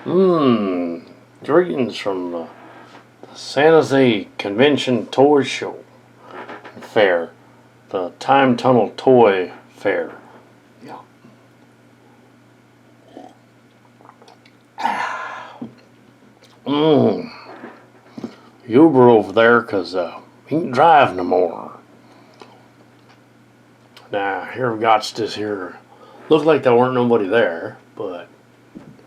Greetings from the San Jose Convention Toy Show Fair, the Time Tunnel Toy Fair. Yeah. Uber over there because he can't drive no more. Now, here we got this here. Looked like there weren't nobody there, but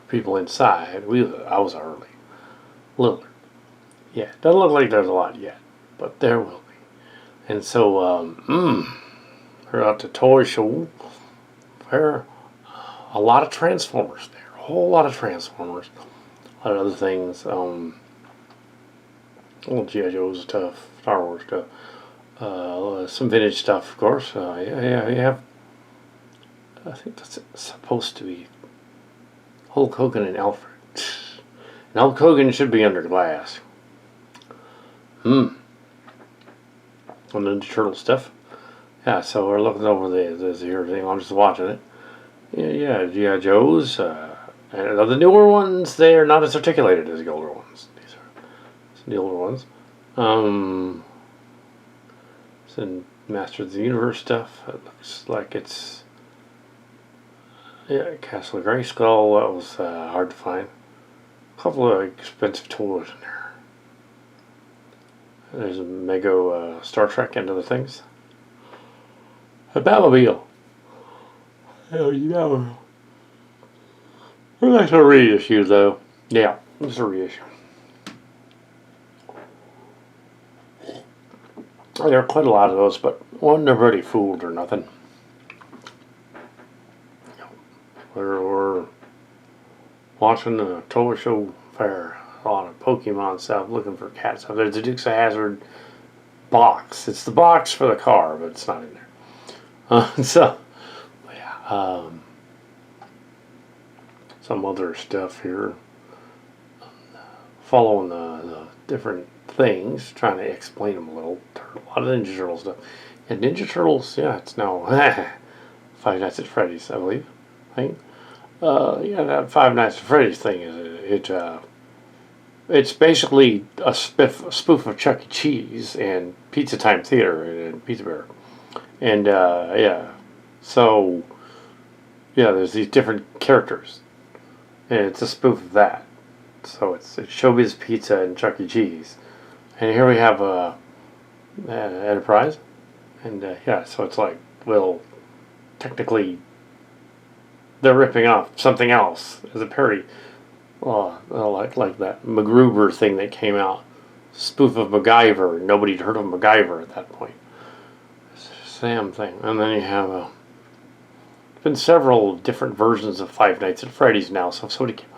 people inside. I was early. Little. Yeah, doesn't look like there's a lot yet, but there will be. And so, we're at the toy show. There, a lot of Transformers there. A whole lot of Transformers. A lot of other things. Little G.I. Joe's stuff, Star Wars stuff. Some vintage stuff, of course. Yeah, you have. I think that's supposed to be Hulk Hogan and Alfred. And Hulk Hogan should be under glass. On the Ninja Turtle stuff. Yeah, so we're looking over this here thing. I'm just watching it. Yeah, G.I. Joe's. And the newer ones, they're not as articulated as the older ones. These are the older ones. Some Master of the Universe stuff. It looks like it's... Yeah, Castle of Grayskull. That was hard to find. A couple of expensive toys in there. There's a Mego Star Trek and other things. A Batmobile. Hell yeah. That's a reissue though. Yeah, it's a reissue. There are quite a lot of those, but wasn't nobody fooled or nothing. We're watching the toy show fair. A lot of Pokemon stuff, looking for cat stuff. There's a Dukes of Hazzard box. It's the box for the car, but it's not in there. Some other stuff here. Following the different things, trying to explain them a little. A lot of Ninja Turtle stuff. And Ninja Turtles, yeah, it's now Five Nights at Freddy's, I believe. Yeah, that Five Nights at Freddy's thing it's basically a spoof of Chuck E. Cheese and Pizza Time Theater and Pizza Bear. And yeah, so yeah, there's these different characters, and it's a spoof of that. So it's Showbiz Pizza and Chuck E. Cheese, and here we have Enterprise, and yeah, so it's like, well, technically they're ripping off something else as a parody. Like that MacGruber thing that came out, spoof of MacGyver. Nobody'd heard of MacGyver at that point. Sam thing, and then you have been several different versions of Five Nights at Freddy's now. So if somebody came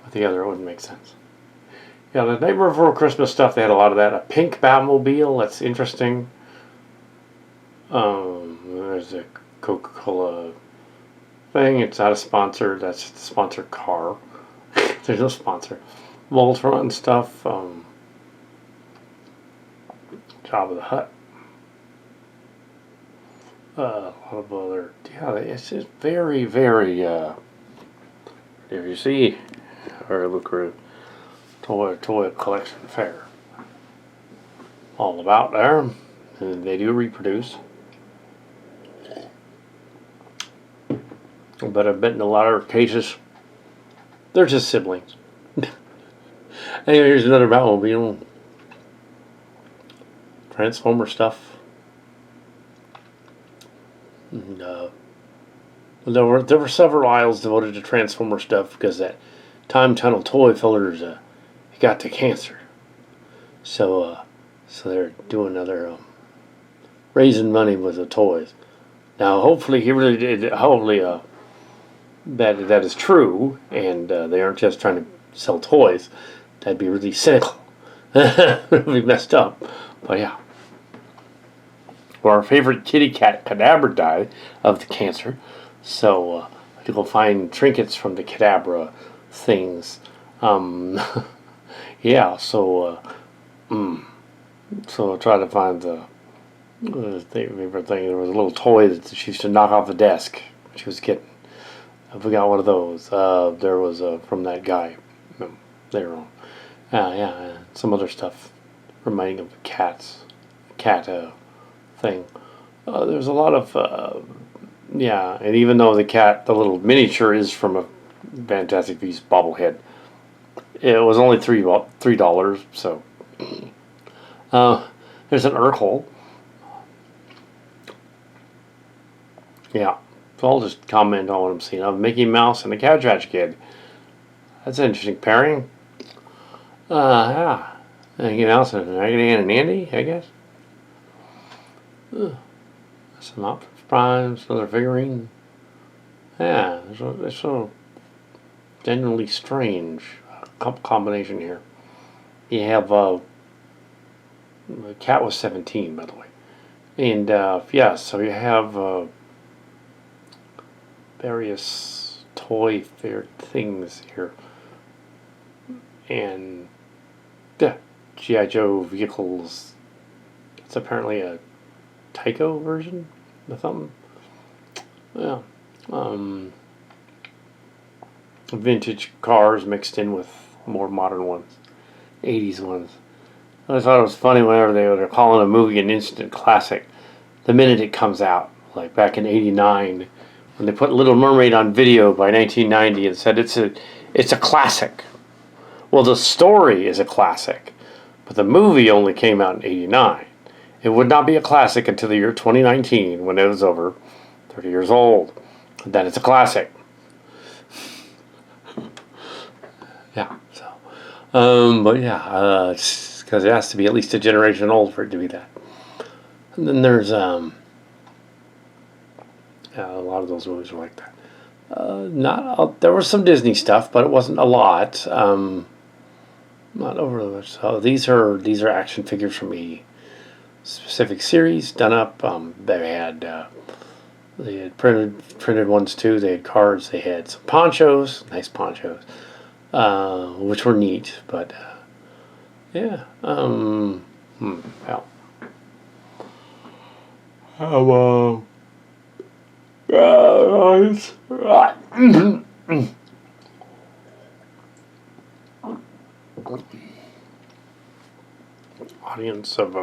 with the other, it wouldn't make sense. Yeah, the Nightmare Before Christmas stuff. They had a lot of that. A pink Batmobile. That's interesting. There's a Coca-Cola thing. It's not a sponsor. That's just a sponsored car. There's no sponsor. Voltron stuff. Jabba the Hutt. A lot of other. Yeah, it's just very, very. If you see, very lucrative toy collection fair. All about there, and they do reproduce. But I bet in a lot of cases, they're just siblings. Anyway, here's another Batmobile. Transformer stuff. And, there were several aisles devoted to Transformer stuff because that Time Tunnel toy feller's he got the cancer. So they're doing another raising money with the toys. Now, hopefully, he really did. Hopefully, that is true, and they aren't just trying to sell toys. That'd be really cynical. It'd be messed up. But yeah. Well, our favorite kitty cat, Kadabra, died of the cancer. So people find trinkets from the Kadabra things. Yeah, so I'll try to find the favorite thing. There was a little toy that she used to knock off the desk when she was a kid. I forgot one of those. There was from that guy. later on. Yeah, some other stuff reminding of the cat thing. There's a lot of yeah, and even though the little miniature is from a Fantastic Beasts bobblehead, it was only $3. So there's an Urkel. Yeah, so I'll just comment on what I'm seeing. Mickey Mouse and the Cabbage Patch Kid. That's an interesting pairing. Yeah. Mickey Mouse and Raggedy Ann and Andy, I guess. Some Optimus Primes, another figurine. Yeah, it's so genuinely strange combination here. You have the cat was 17, by the way, and yeah, so you have various toy fair things here, and yeah, GI Joe vehicles. It's apparently a Tyco version or something. Yeah. Vintage cars mixed in with more modern ones, 80s ones. I thought it was funny whenever they were calling a movie an instant classic the minute it comes out, like back in '89 when they put Little Mermaid on video by 1990 and said it's a classic. Well, the story is a classic, but the movie only came out in '89. It would not be a classic until the year 2019 when it was over 30 years old. Then it's a classic. Yeah, so. But yeah, because it has to be at least a generation old for it to be that. And then there's yeah, a lot of those movies were like that. There was some Disney stuff, but it wasn't a lot. Not overly much. So these are action figures from a specific series done up. They had printed ones too. They had cards. They had some ponchos, nice ponchos, which were neat. But yeah, well, audience of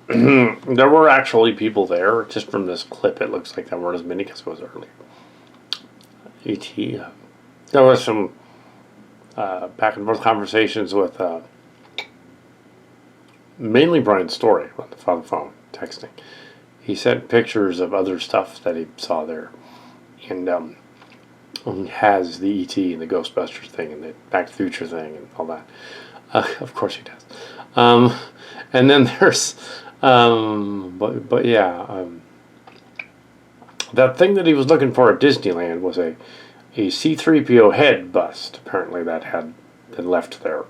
there were actually people there. Just from this clip, it looks like there weren't as many because it was early. E.T. There was some back and forth conversations with mainly Brian Story on the phone texting. He sent pictures of other stuff that he saw there, and has the E.T. and the Ghostbusters thing and the Back to the Future thing and all that. Of course he does. And then there's, but yeah, that thing that he was looking for at Disneyland was a C-3PO head bust. Apparently that had been left there.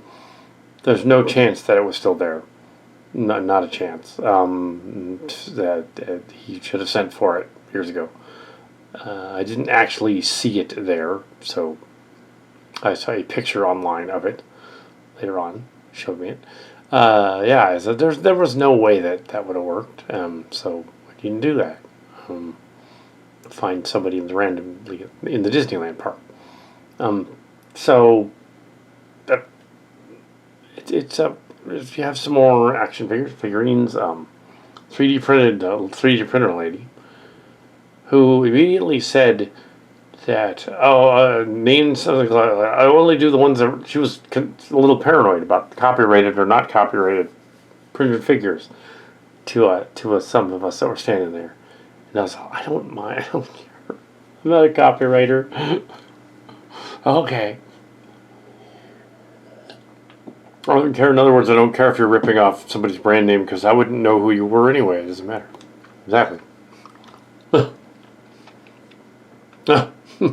There's no chance that it was still there. Not a chance. That he should have sent for it years ago. I didn't actually see it there, so I saw a picture online of it later on. Showed me it. Yeah, so there was no way that would have worked. So I didn't do that. Find somebody randomly in the Disneyland park. So it's if you have some more action figurines, 3D printer lady, who immediately said that named something like I only do the ones that she was a little paranoid about copyrighted or not copyrighted printed figures to some of us that were standing there, and I was like, I don't mind, I don't care, I'm not a copywriter. Okay. I don't care. In other words, I don't care if you're ripping off somebody's brand name because I wouldn't know who you were anyway. It doesn't matter. Exactly. I'm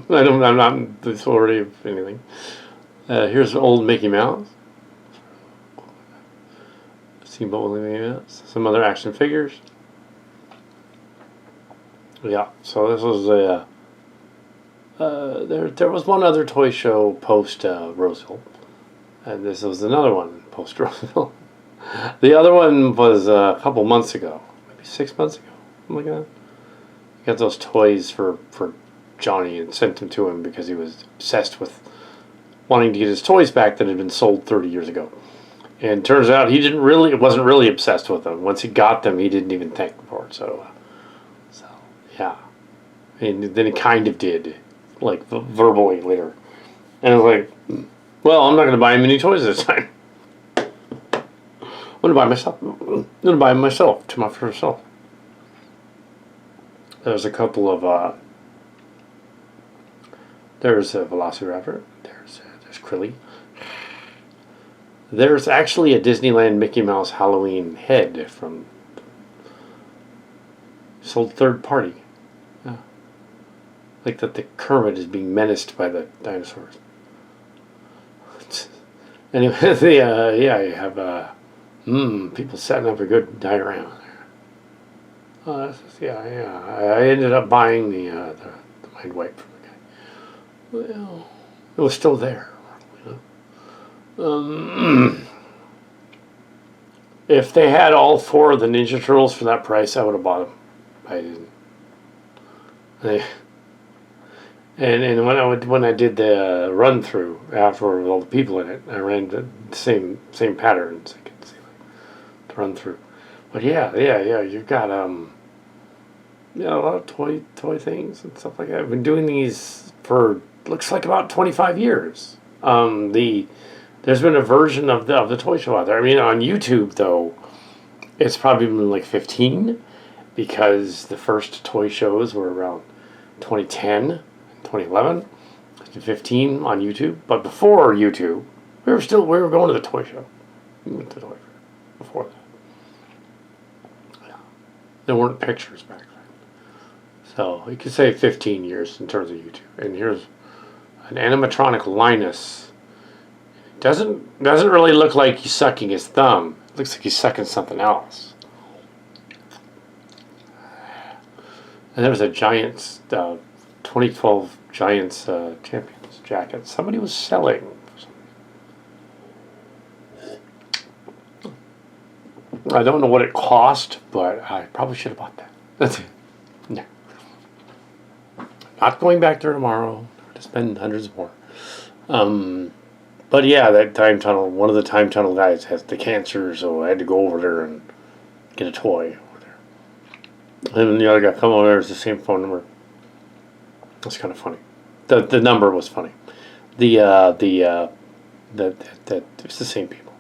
not the authority of anything. Here's an old Mickey Mouse. Steamboat Willie Mickey Mouse. Some other action figures. Yeah. So this was there was one other toy show post Roseville. And this was another one post Roseville. The other one was a couple months ago, maybe 6 months ago. Something like that. I got those toys for Johnny and sent them to him because he was obsessed with wanting to get his toys back that had been sold 30 years ago. And turns out he wasn't really obsessed with them. Once he got them, he didn't even thank them for it. So yeah. And then he kind of did, like verbally later. And I was like, well, I'm not going to buy him any toys this time. I'm going to buy myself. I'm going to buy him myself, to myself. There's a couple of, there's a Velociraptor. There's Krilly. There's actually a Disneyland Mickey Mouse Halloween head from sold third party. Yeah. Like that the Kermit is being menaced by the dinosaurs. Anyway, yeah, you have people setting up a good diorama there. Yeah. I ended up buying the mind wipe from the guy. Well, it was still there. If they had all 4 of the Ninja Turtles for that price, I would have bought them. I didn't. And when I did the run through after with all the people in it, I ran the same patterns. I could see the run through. But yeah, you've got a lot of toy things and stuff like that. I've been doing these for looks like about 25 years. There's been a version of the toy show out there. I mean, on YouTube though, it's probably been like 15 because the first toy shows were around 2010. 2011, 2015 on YouTube. But before YouTube, we were going to the toy show. We went to the toy fair before that. Yeah. There weren't pictures back then. So you could say 15 years in terms of YouTube. And here's an animatronic Linus. It doesn't really look like he's sucking his thumb. It looks like he's sucking something else. And there's a Giants 2012 Giants Champions jacket. Somebody was selling for some reason. I don't know what it cost, but I probably should have bought that. That's it. No. Not going back there tomorrow to spend hundreds more. But yeah, that time tunnel, one of the time tunnel guys has the cancer, so I had to go over there and get a toy over there. And the other guy come over there is the same phone number. That's kind of funny. The number was funny. It's the same people.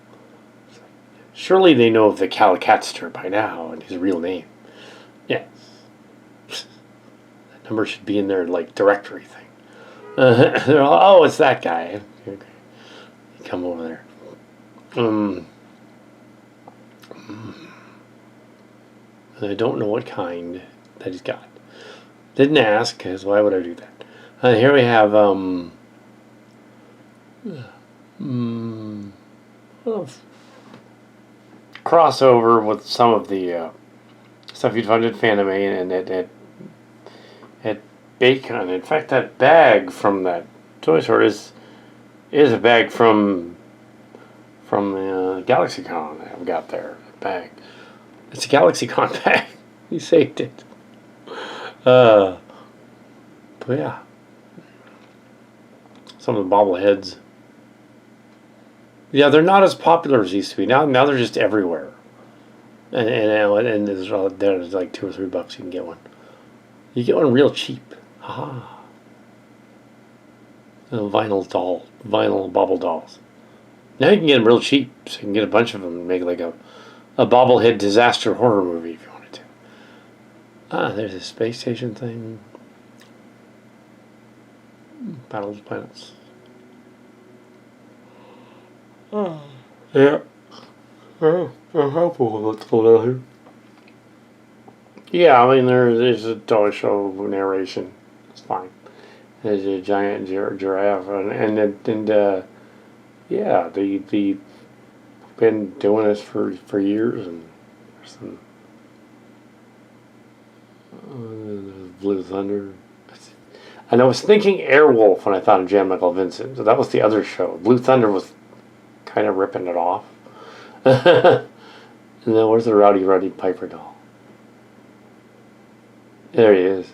Surely they know of the Kal Katster by now and his real name. Yes. That number should be in their like directory thing. They're all, oh, it's that guy. Okay. Come over there. And I don't know what kind that he's got. Didn't ask, because why would I do that? Here we have crossover with some of the stuff you'd find at Fanime and at Bacon. In fact, that bag from that toy store is a bag from the GalaxyCon I've got there. Bag. It's a GalaxyCon bag. He saved it. But yeah, some of the bobbleheads. Yeah, they're not as popular as they used to be. Now they're just everywhere. And there's like $2 or $3 you can get one. You get one real cheap. Haha. Vinyl bobble dolls. Now you can get them real cheap, so you can get a bunch of them and make like a bobblehead disaster horror movie if you wanted to. There's a space station thing. Battle of the Planets. Oh. Yeah. Oh, I'm helpful what's going on here. Yeah, I mean, there's a toy show narration. It's fine. There's a giant giraffe, and yeah, they've been doing this for years, and there's some Blue Thunder. And I was thinking Airwolf when I thought of Jan Michael Vincent, so that was the other show. Blue Thunder was kind of ripping it off. And then where's the Rowdy Piper doll? There he is.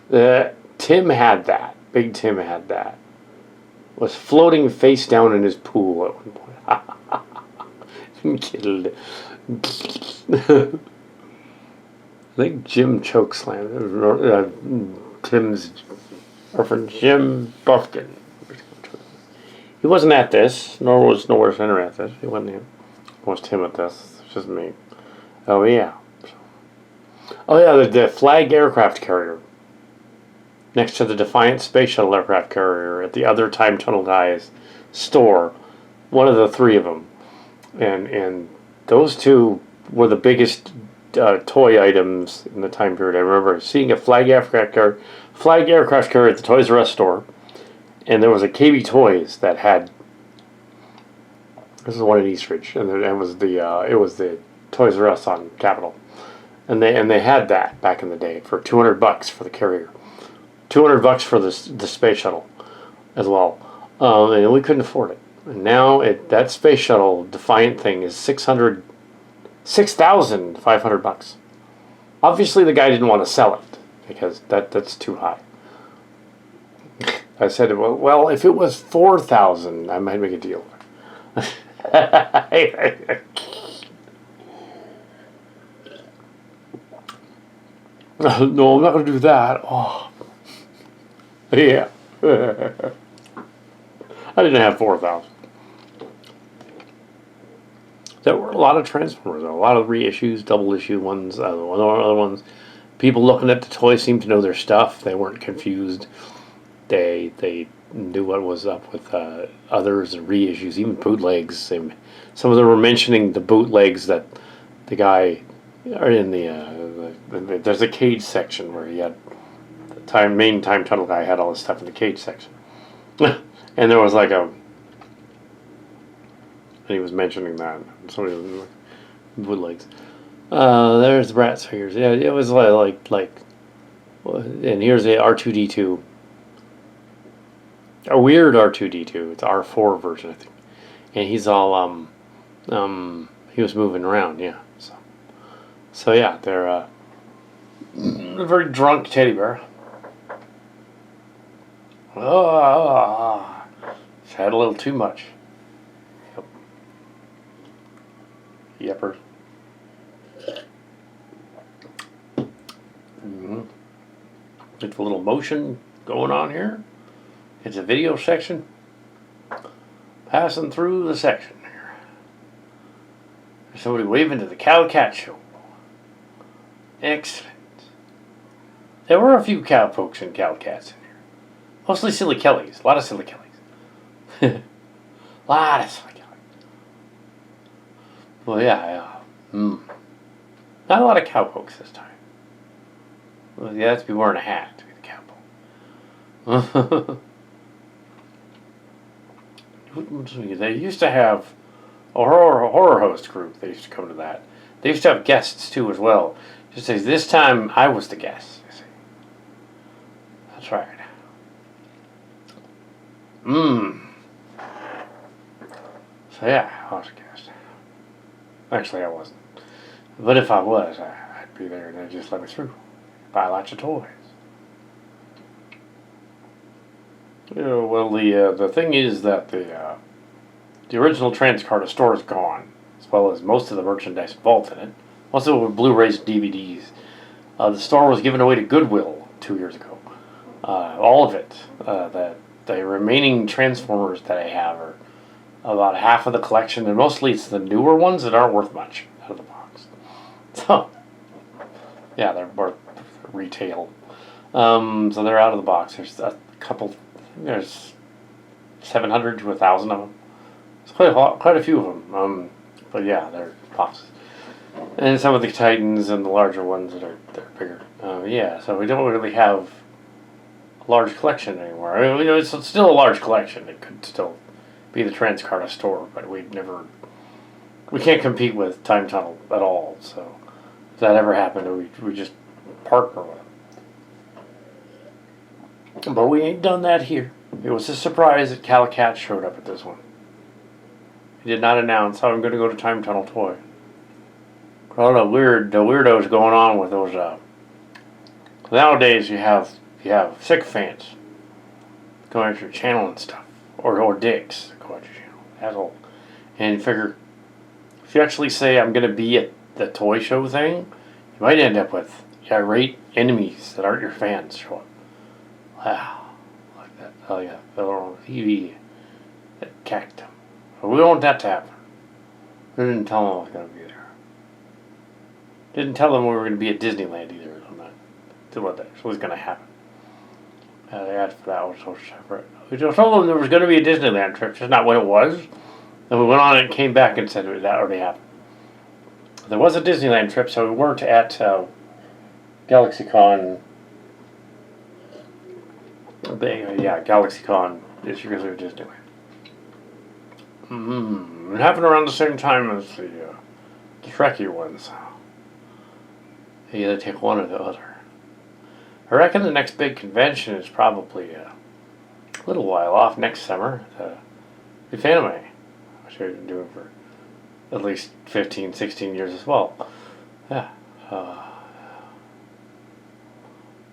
Tim had that. Big Tim had that. was floating face down in his pool at one point. Killed. I think Jim chokeslammed Tim's orphan Jim Buffkin. He wasn't at this, nor was Nowhere Center at this. He wasn't him. It was Tim at this. It's just me. Oh yeah. Oh yeah, the flag aircraft carrier. Next to the Defiant Space Shuttle aircraft carrier at the other Time Tunnel Guy's store. One of the three of them. And those two were the biggest toy items in the time period. I remember seeing a flag aircraft carrier at the Toys R Us store. And there was a KB Toys that had... This is one in Eastridge. And it was the Toys R Us on Capitol. And they had that back in the day for $200 for the carrier. $200 for the space shuttle as well, and we couldn't afford it. And now that space shuttle Defiant thing is $6,500. Obviously, the guy didn't want to sell it because that's too high. I said, well, if it was $4,000, I might make a deal. No, I'm not going to do that. Oh. Yeah. I didn't have 4,000. There were a lot of Transformers, a lot of reissues, double issue ones, other ones. People looking at the toys seemed to know their stuff. They weren't confused. They knew what was up with others and reissues, even bootlegs. Some of them were mentioning the bootlegs that the guy are in there's a cage section where he had main time tunnel guy had all this stuff in the cage section. And there was and he was mentioning that. Somebody was like, bootlegs. There's the Bratz figures. Yeah, it was like and here's the R2D2. A weird R2D2. It's R4 version, I think. And he's all he was moving around, yeah. So yeah, they're a very drunk teddy bear. Oh, it's had a little too much. Yep. Yepper. It's a little motion going on here. It's a video section. Passing through the section here. There's somebody waving to the Kal Kat show. Excellent. There were a few cowpokes and Kal Kats in here. Mostly Silly Kellys. A lot of Silly Kellys. A lot of Silly Kellys. Well, yeah. Not a lot of cowpokes this time. Well, you have to be wearing a hat to be the cowpoke. They used to have a horror host group. They used to come to that. They used to have guests too as well. Just as this time I was the guest. You see. That's right. So yeah, I was a guest. Actually, I wasn't. But if I was, I'd be there and they'd just let me through. Buy lots of toys. Yeah, well, the thing is that the original Transcarta store is gone, as well as most of the merchandise involved in it. Most of it were Blu-rays and DVDs. The store was given away to Goodwill 2 years ago. All of it. The remaining Transformers that I have are about half of the collection, and mostly it's the newer ones that aren't worth much out of the box. So, yeah, they're worth retail. So they're out of the box. There's a couple. There's 700 to 1,000 of them. It's quite a few of them. But yeah, they're boxes. And some of the Titans and the larger ones they're bigger. Yeah, so we don't really have a large collection anymore. I mean, it's still a large collection. It could still be the Transcarta store, but we can't compete with Time Tunnel at all. So if that ever happened, we just partner with them. But we ain't done that here. It was a surprise that Kal Kat showed up at this one. He did not announce how I'm going to go to Time Tunnel Toy. All the weirdos going on with those. Nowadays you have sycophants going to your channel and stuff. or Dick's. Asshole. And figure, if you actually say I'm going to be at the toy show thing, you might end up with irate enemies that aren't your fans show up. Wow. Like that. Oh yeah. Fella on TV that cacked him. But we don't want that to happen. We didn't tell them I was going to be there. Didn't tell them we were going to be at Disneyland either. I'm not to what that was going to happen. The ad for that was so separate. We just told them there was going to be a Disneyland trip, just not when it was. And we went on and came back and said that already happened. There was a Disneyland trip, so we weren't at GalaxyCon. Yeah, GalaxyCon is usually at Disneyland. It happened around the same time as the Trekkie ones. You either take one or the other. I reckon the next big convention is probably a little while off next summer. The Fanime, which we've been doing for at least 15, 16 years as well. Yeah.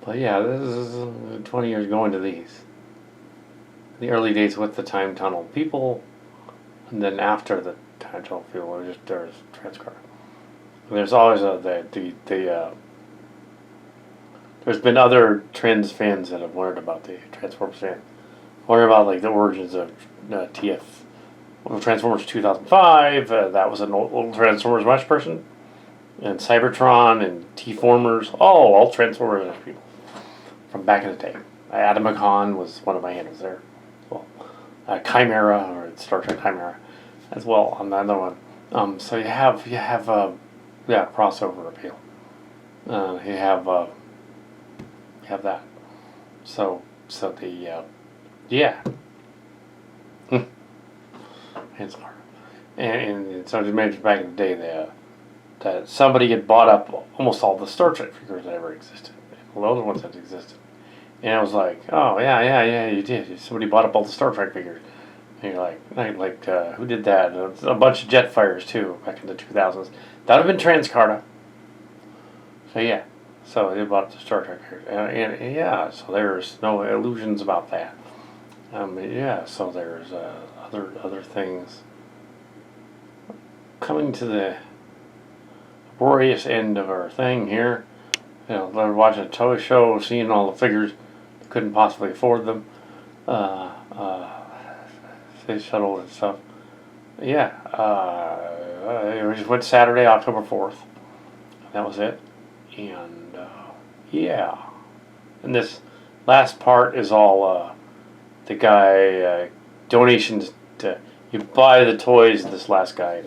But yeah, this is 20 years going to these. The early days with the time tunnel people, and then after the time tunnel people, there's Transcar. There's always there's been other Trends fans that have learned about the Transformers fan. Learned about like the origins of TF. Transformers 2005, that was an old Transformers Rush person. And Cybertron and T-Formers, all Transformers people from back in the day. Adam McCon was one of my handles there as well. Chimera, or Star Trek Chimera as well on the other one. So you have crossover appeal. You have that. So the It's hard. And so I just imagine back in the day that somebody had bought up almost all the Star Trek figures that ever existed. All the other ones that existed. And I was like, oh, yeah, you did. Somebody bought up all the Star Trek figures. And you're like, who did that? A bunch of Jetfires, too, back in the 2000s. That would have been Transcarta. So, yeah. So they bought the Star Trek figures. And yeah, so there's no illusions about that. So there's other things coming to the laborious end of our thing here. They're watching a toy show, seeing all the figures, couldn't possibly afford them. Space shuttle and stuff. Yeah, we just went Saturday, October 4th. That was it. And and this last part is all the guy donations to. You buy the toys, and this last guy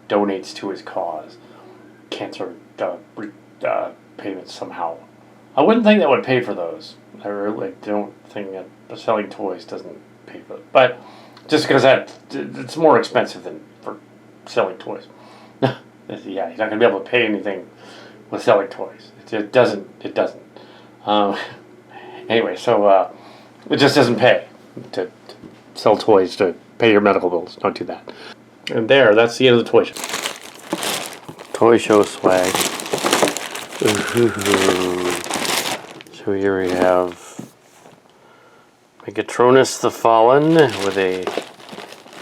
donates to his cause. Cancer payments somehow. I wouldn't think that would pay for those. I really don't think that selling toys doesn't pay for it. But just because it's more expensive than for selling toys. Yeah, you're not going to be able to pay anything with selling toys. It doesn't. Anyway, so it just doesn't pay to sell toys to pay your medical bills. Don't do that. And that's the end of the toy show. Toy show swag. So here we have Megatronus the Fallen with a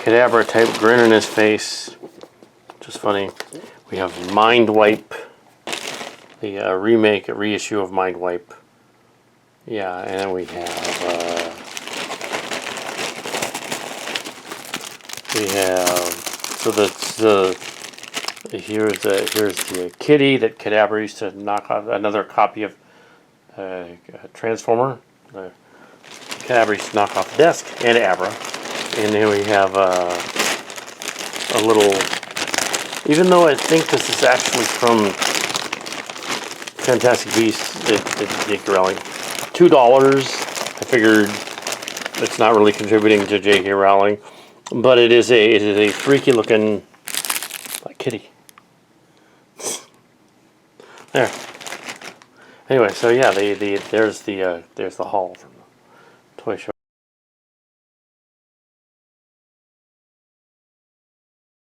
Kadabra type grin on his face. Just funny. We have Mind Wipe, the reissue of Mind Wipe. Yeah, and then we have here's the kitty that Kadabra used to knock off, another copy of Transformer. Kadabra used to knock off the desk, and Abra. And then we have a little, even though I think this is actually from Fantastic Beasts, J.K. Rowling, $2. I figured it's not really contributing to J.K. Rowling, but it is a freaky looking kitty. There. Anyway, so yeah, there's the haul from the toy show.